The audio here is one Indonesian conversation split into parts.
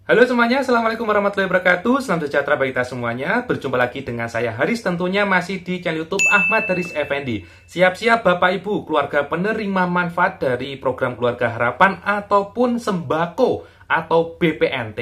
Halo semuanya, Assalamualaikum warahmatullahi wabarakatuh. Salam sejahtera bagi kita semuanya. Berjumpa lagi dengan saya Haris, tentunya masih di channel YouTube Ahmad Haris Effendi. Siap-siap Bapak Ibu, keluarga penerima manfaat dari program Keluarga Harapan ataupun Sembako atau BPNT.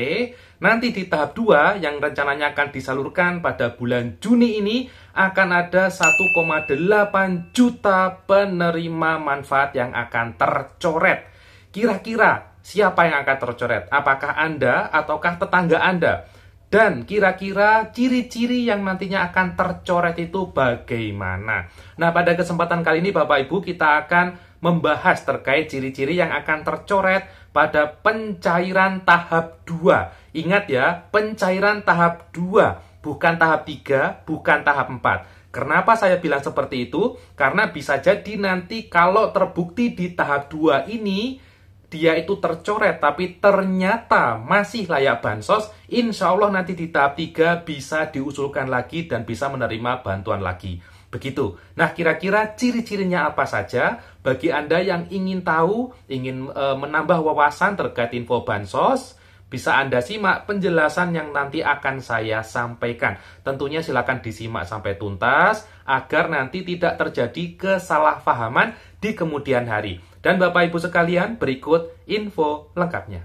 Nanti di tahap 2 yang rencananya akan disalurkan pada bulan Juni ini akan ada 1,8 juta penerima manfaat yang akan tercoret. Kira-kira siapa yang akan tercoret? Apakah Anda ataukah tetangga Anda? Dan kira-kira ciri-ciri yang nantinya akan tercoret itu bagaimana? Nah, pada kesempatan kali ini Bapak Ibu kita akan membahas terkait ciri-ciri yang akan tercoret pada pencairan tahap 2. Ingat ya, pencairan tahap 2, bukan tahap 3, bukan tahap 4. Kenapa saya bilang seperti itu? Karena bisa jadi nanti kalau terbukti di tahap 2 ini dia itu tercoret tapi ternyata masih layak bansos, insya Allah nanti di tahap 3 bisa diusulkan lagi dan bisa menerima bantuan lagi. Begitu. Nah, kira-kira ciri-cirinya apa saja? Bagi Anda yang ingin tahu, ingin menambah wawasan terkait info bansos, bisa Anda simak penjelasan yang nanti akan saya sampaikan. Tentunya silakan disimak sampai tuntas agar nanti tidak terjadi kesalahpahaman di kemudian hari. Dan Bapak Ibu sekalian, berikut info lengkapnya.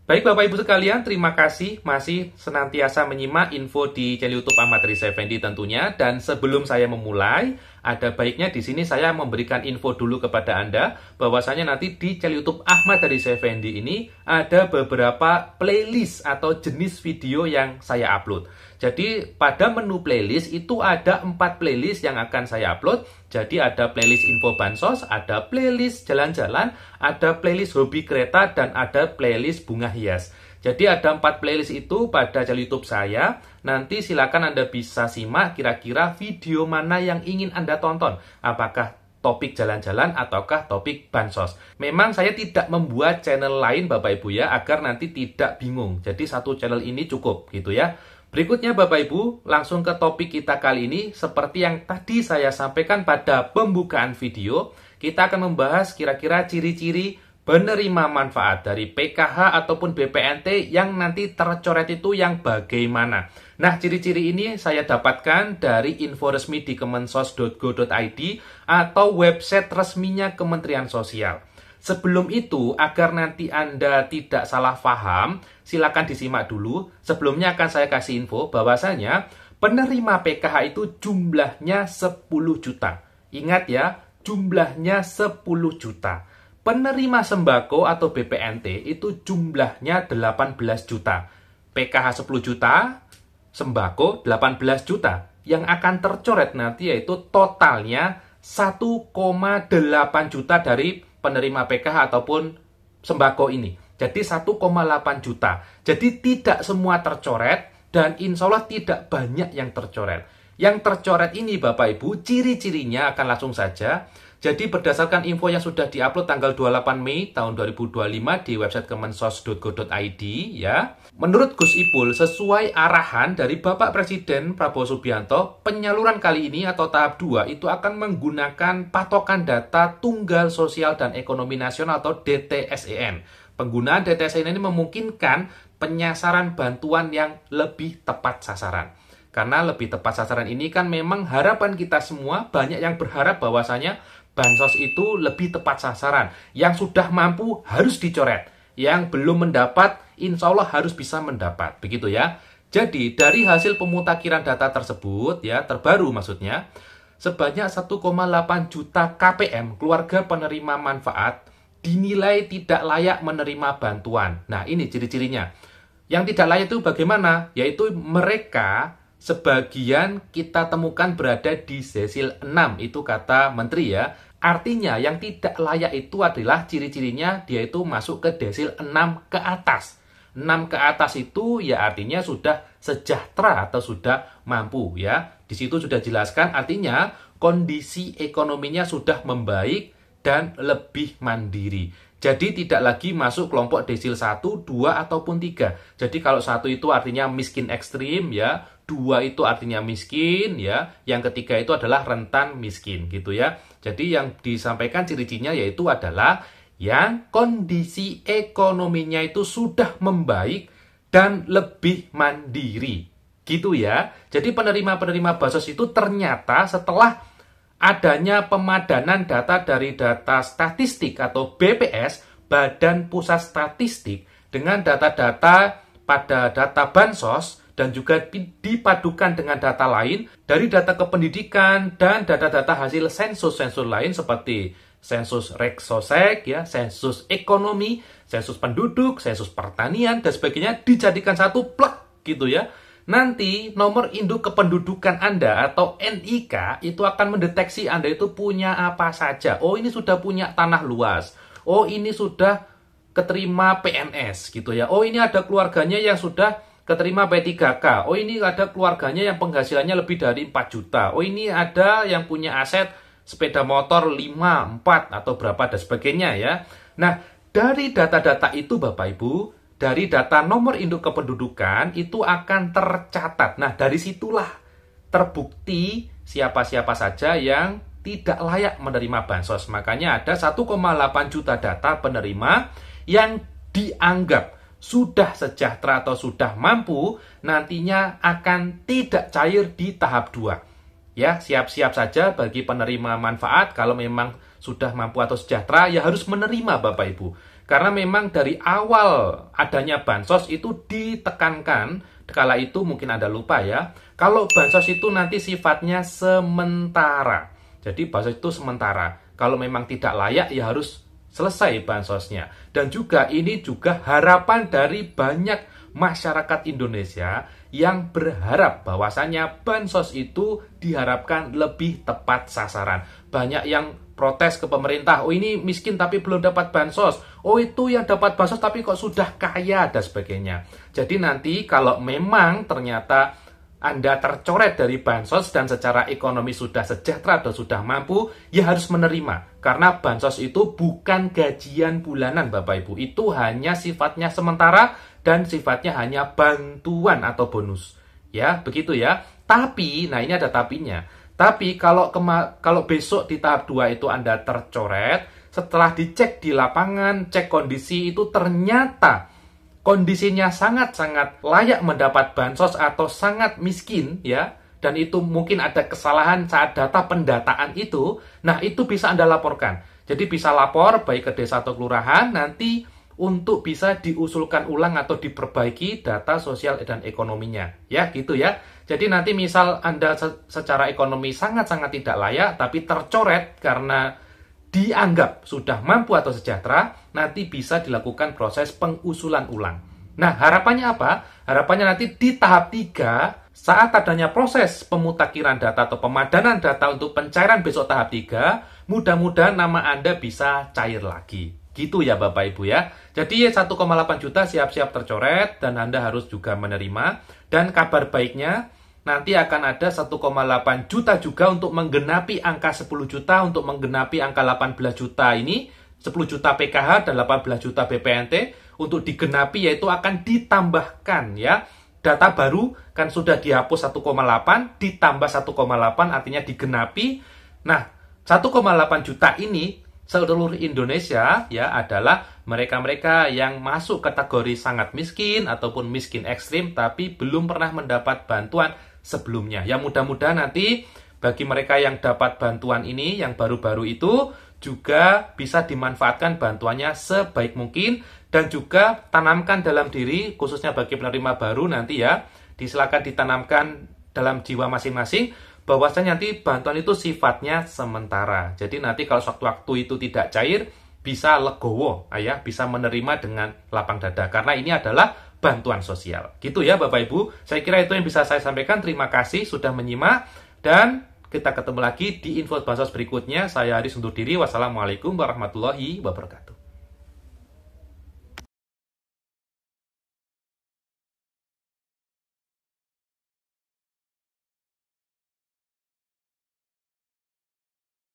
Baik Bapak Ibu sekalian, terima kasih masih senantiasa menyimak info di channel YouTube Ahmad Haris Effendi tentunya. Dan sebelum saya memulai, ada baiknya di sini saya memberikan info dulu kepada Anda bahwasanya nanti di channel YouTube Ahmad Haris Effendi ini ada beberapa playlist atau jenis video yang saya upload. Jadi pada menu playlist itu ada 4 playlist yang akan saya upload. Jadi ada playlist info bansos, ada playlist jalan-jalan, ada playlist hobi kereta, dan ada playlist bunga hias. Jadi ada 4 playlist itu pada channel YouTube saya. Nanti silakan Anda bisa simak kira-kira video mana yang ingin Anda tonton. Apakah topik jalan-jalan ataukah topik bansos. Memang saya tidak membuat channel lain Bapak Ibu ya, agar nanti tidak bingung. Jadi satu channel ini cukup gitu ya. Berikutnya Bapak Ibu, langsung ke topik kita kali ini. Seperti yang tadi saya sampaikan pada pembukaan video, kita akan membahas kira-kira ciri-ciri penerima manfaat dari PKH ataupun BPNT yang nanti tercoret itu yang bagaimana. Nah, ciri-ciri ini saya dapatkan dari info resmi di kemensos.go.id atau website resminya Kementerian Sosial. Sebelum itu, agar nanti Anda tidak salah paham, silakan disimak dulu. Sebelumnya akan saya kasih info bahwasanya penerima PKH itu jumlahnya 10 juta. Ingat ya, jumlahnya 10 juta. Penerima sembako atau BPNT itu jumlahnya 18 juta. PKH 10 juta, sembako 18 juta. Yang akan tercoret nanti yaitu totalnya 1,8 juta dari penerima PKH ataupun sembako ini. Jadi 1,8 juta. Jadi tidak semua tercoret dan insya Allah tidak banyak yang tercoret. Yang tercoret ini Bapak Ibu, ciri-cirinya akan langsung saja. Jadi berdasarkan info yang sudah diupload tanggal 28 Mei tahun 2025 di website kemensos.go.id ya. Menurut Gus Ipul, sesuai arahan dari Bapak Presiden Prabowo Subianto, penyaluran kali ini atau tahap 2 itu akan menggunakan patokan data Tunggal Sosial dan Ekonomi Nasional atau DTSEN. Penggunaan DTSEN ini memungkinkan penyasaran bantuan yang lebih tepat sasaran. Karena lebih tepat sasaran ini kan memang harapan kita semua, banyak yang berharap bahwasanya bansos itu lebih tepat sasaran. Yang sudah mampu harus dicoret. Yang belum mendapat, insya Allah harus bisa mendapat. Begitu ya. Jadi, dari hasil pemutakhiran data tersebut, ya terbaru maksudnya, sebanyak 1,8 juta KPM, keluarga penerima manfaat, dinilai tidak layak menerima bantuan. Nah, ini ciri-cirinya. Yang tidak layak itu bagaimana? Yaitu mereka sebagian kita temukan berada di desil 6, itu kata Menteri ya. Artinya yang tidak layak itu adalah ciri-cirinya dia itu masuk ke desil 6 ke atas. 6 ke atas itu ya artinya sudah sejahtera atau sudah mampu ya. Di situ sudah jelaskan artinya kondisi ekonominya sudah membaik dan lebih mandiri. Jadi tidak lagi masuk kelompok desil 1, 2, ataupun 3. Jadi kalau 1 itu artinya miskin ekstrim ya, 2 itu artinya miskin ya, yang ketiga itu adalah rentan miskin gitu ya. Jadi yang disampaikan ciri-cirinya yaitu adalah yang kondisi ekonominya itu sudah membaik dan lebih mandiri. Gitu ya. Jadi penerima-penerima bansos itu ternyata setelah adanya pemadanan data dari data statistik atau BPS, Badan Pusat Statistik, dengan data-data pada data bansos, dan juga dipadukan dengan data lain dari data kependidikan dan data-data hasil sensus-sensus lain seperti sensus Reksosek, ya, sensus ekonomi, sensus penduduk, sensus pertanian, dan sebagainya, dijadikan satu plek gitu ya. Nanti nomor induk kependudukan Anda atau NIK itu akan mendeteksi Anda itu punya apa saja. Oh, ini sudah punya tanah luas. Oh, ini sudah keterima PNS gitu ya. Oh, ini ada keluarganya yang sudah keterima P3K. Oh, ini ada keluarganya yang penghasilannya lebih dari 4 juta. Oh, ini ada yang punya aset sepeda motor 5, 4, atau berapa dan sebagainya ya. Nah, dari data-data itu Bapak Ibu, dari data nomor induk kependudukan itu akan tercatat. Nah, dari situlah terbukti siapa-siapa saja yang tidak layak menerima bansos. Makanya ada 1,8 juta data penerima yang dianggap sudah sejahtera atau sudah mampu, nantinya akan tidak cair di tahap 2. Ya, siap-siap saja bagi penerima manfaat kalau memang sudah mampu atau sejahtera, ya harus menerima Bapak Ibu. Karena memang dari awal adanya bansos itu ditekankan, kala itu mungkin Anda lupa ya, kalau bansos itu nanti sifatnya sementara. Jadi bansos itu sementara. Kalau memang tidak layak, ya harus selesai bansosnya. Dan juga ini juga harapan dari banyak masyarakat Indonesia yang berharap bahwasannya bansos itu diharapkan lebih tepat sasaran. Banyak yang protes ke pemerintah, oh ini miskin tapi belum dapat bansos, oh itu yang dapat bansos tapi kok sudah kaya, dan sebagainya. Jadi nanti kalau memang ternyata Anda tercoret dari bansos dan secara ekonomi sudah sejahtera atau sudah mampu, ya harus menerima. Karena bansos itu bukan gajian bulanan Bapak Ibu. Itu hanya sifatnya sementara dan sifatnya hanya bantuan atau bonus. Ya, begitu ya. Tapi, nah ini ada tapinya. Tapi kalau besok di tahap 2 itu Anda tercoret, setelah dicek di lapangan, cek kondisi itu ternyata kondisinya sangat-sangat layak mendapat bansos atau sangat miskin ya, dan itu mungkin ada kesalahan saat data pendataan itu, nah itu bisa Anda laporkan. Jadi bisa lapor baik ke desa atau kelurahan nanti untuk bisa diusulkan ulang atau diperbaiki data sosial dan ekonominya. Ya, gitu ya. Jadi nanti misal Anda secara ekonomi sangat-sangat tidak layak tapi tercoret karena dianggap sudah mampu atau sejahtera, nanti bisa dilakukan proses pengusulan ulang. Nah, harapannya apa? Harapannya nanti di tahap 3, saat adanya proses pemutakhiran data atau pemadanan data untuk pencairan besok tahap 3, mudah-mudahan nama Anda bisa cair lagi. Gitu ya Bapak Ibu ya. Jadi 1,8 juta siap-siap tercoret dan Anda harus juga menerima. Dan kabar baiknya, nanti akan ada 1,8 juta juga untuk menggenapi angka 10 juta, untuk menggenapi angka 18 juta ini, 10 juta PKH dan 18 juta BPNT, untuk digenapi yaitu akan ditambahkan ya. Data baru kan sudah dihapus 1,8, ditambah 1,8 artinya digenapi. Nah, 1,8 juta ini seluruh Indonesia ya adalah mereka-mereka yang masuk kategori sangat miskin ataupun miskin ekstrim tapi belum pernah mendapat bantuan sebelumnya. Ya mudah-mudahan nanti bagi mereka yang dapat bantuan ini yang baru-baru itu juga bisa dimanfaatkan bantuannya sebaik mungkin dan juga tanamkan dalam diri khususnya bagi penerima baru nanti ya, disilakan ditanamkan dalam jiwa masing-masing bahwasanya nanti bantuan itu sifatnya sementara. Jadi nanti kalau sewaktu-waktu itu tidak cair, bisa legowo, ya, bisa menerima dengan lapang dada. Karena ini adalah bantuan sosial. Gitu ya Bapak Ibu. Saya kira itu yang bisa saya sampaikan. Terima kasih sudah menyimak. Dan kita ketemu lagi di info bansos berikutnya. Saya Haris undur diri. Wassalamualaikum warahmatullahi wabarakatuh.